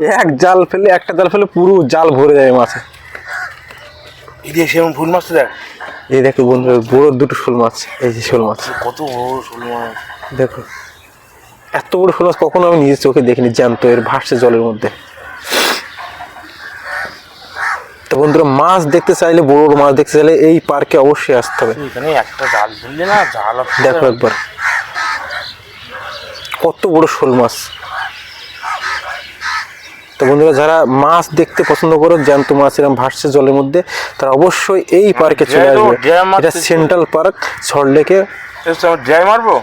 এক জাল ফেলে, একটা জাল ফেলে পুরো জাল ভরে যায় মাছে। সেরকম ফুল মাছ দেখ, এই দেখো বন্ধুরা বড় দুটো শোল মাছ, এই যে শোল মাছ, কত বড় শোল মাছ দেখো। এত বড় শোল মাছ কখনো আমি নিজের চোখে দেখিনি, জ্যান্ত এর ভাসছে জলের মধ্যে। তো বন্ধুরা মাছ দেখতে চাইলে, বড় বড় মাছ দেখতে চাইলে এই পার্কে অবশ্যই আসতে হবে। এখানে একটা জাল ধরলে না, জাল দেখো একবার কত বড় শোল মাছ। তো বন্ধুরা যারা মাছ দেখতে পছন্দ করো, জ্যান্ত মাছ এরকম ভাসছে জলের মধ্যে, তারা অবশ্যই এই পার্কে চলে আসবে। এটা সেন্ট্রাল পার্ক সল্টলেকে। ড্রাই মারবো,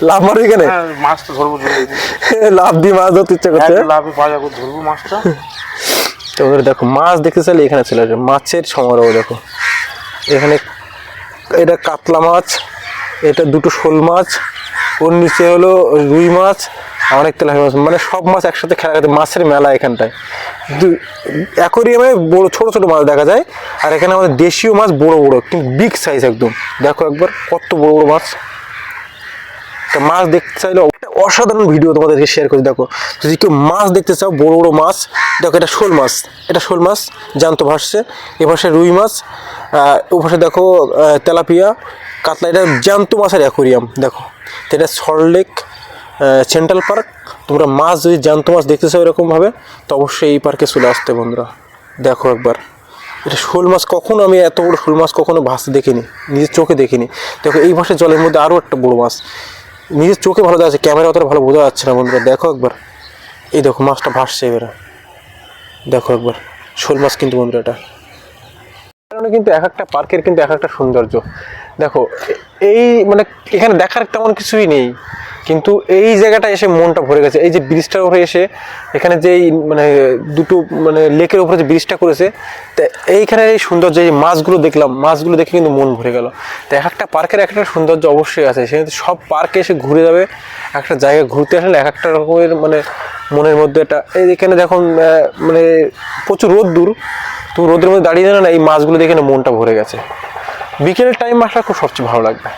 লাভ মারো এখানে, মাছ তো ধরবো, লাভ দিয়ে মাছ ধরতে ইচ্ছা করছে, লাভে পাওয়া যাবে, ধরবো মাছটা। তো বন্ধুরা দেখো মাছ দেখতে চাইলে এখানে চলে আসবে। মাছের সমারোহ দেখো এখানে। এটা কাতলা মাছ, এটা দুটো শোল মাছ, ওর নিচে হলো রুই মাছ, অনেক তেলাপি মাছ, মানে সব মাছ একসাথে খেলা করতে, মাছের মেলা এখানটায়। অ্যাকোরিয়ামে বড় ছোট ছোট মাছ দেখা যায়, আর এখানে আমাদের দেশীয় মাছ বড় বড়, কিন্তু বিগ সাইজ একদম। দেখো একবার কত বড় বড় মাছ। তা মাছ দেখতে চাইলে অসাধারণ ভিডিও তোমাদেরকে শেয়ার করে। দেখো যদি কেউ মাছ দেখতে চাও, বড় বড় মাছ, দেখো এটা শোল মাছ, এটা শোল মাছ জ্যান্ত ভাসছে। এপাশে রুই মাছ, ওপাশে দেখো তেলাপিয়া, কাতলা, এটা জ্যান্ত মাছের অ্যাকোরিয়াম দেখো। তো এটা সল্টলেক সেন্ট্রাল পার্ক। তোমরা মাছ যদি জ্যান্ত মাছ দেখতে চাও এরকমভাবে, তো অবশ্যই এই পার্কে চলে আসতে বন্ধুরা। দেখো একবার এটা শোল মাছ, কখনো আমি এত বড় শোল মাছ কখনো ভাসতে দেখিনি, নিজের চোখে দেখিনি। দেখো এই পাশে জলের মধ্যে আরও একটা বড় মাছ, নিজের চোখে ভালো দেখা যাচ্ছে, ক্যামেরা অতটা ভালো বোঝা যাচ্ছে না বন্ধুরা। দেখো একবার, এই দেখো মাছটা ভাসছে এবারে, দেখো একবার শোল মাছ কিন্তু বন্ধুরা। এটা কারণে কিন্তু এক একটা পার্কের কিন্তু এক একটা সৌন্দর্য। দেখো এই মানে এখানে দেখার তেমন কিছুই নেই, কিন্তু এই জায়গাটা এসে মনটা ভরে গেছে। এই যে ব্রিজটার উপরে এসে, এখানে যে মানে দুটো মানে লেকের উপরে যে ব্রিজটা করেছে, তো এইখানে এই সৌন্দর্য, এই মাছগুলো দেখলাম, মাছগুলো দেখে কিন্তু মন ভরে গেল। তো এক একটা পার্কের এক একটা সৌন্দর্য অবশ্যই আছে। সে সব পার্কে এসে ঘুরে যাবে, একটা জায়গায় ঘুরতে আসলে এক একটা রকমের মানে মনের মধ্যে একটা। এইখানে দেখুন মানে প্রচুর রোদ্দুর, তুমি রোদের মধ্যে দাঁড়িয়ে না, এই মাছগুলো দেখে মনটা ভরে গেছে। বিকেলের টাইম আসলে খুব সবচেয়ে ভালো লাগবে।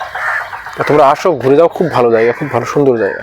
তোমরা আসো, ঘুরে যাও, খুব ভালো জায়গা, খুব ভালো সুন্দর জায়গা।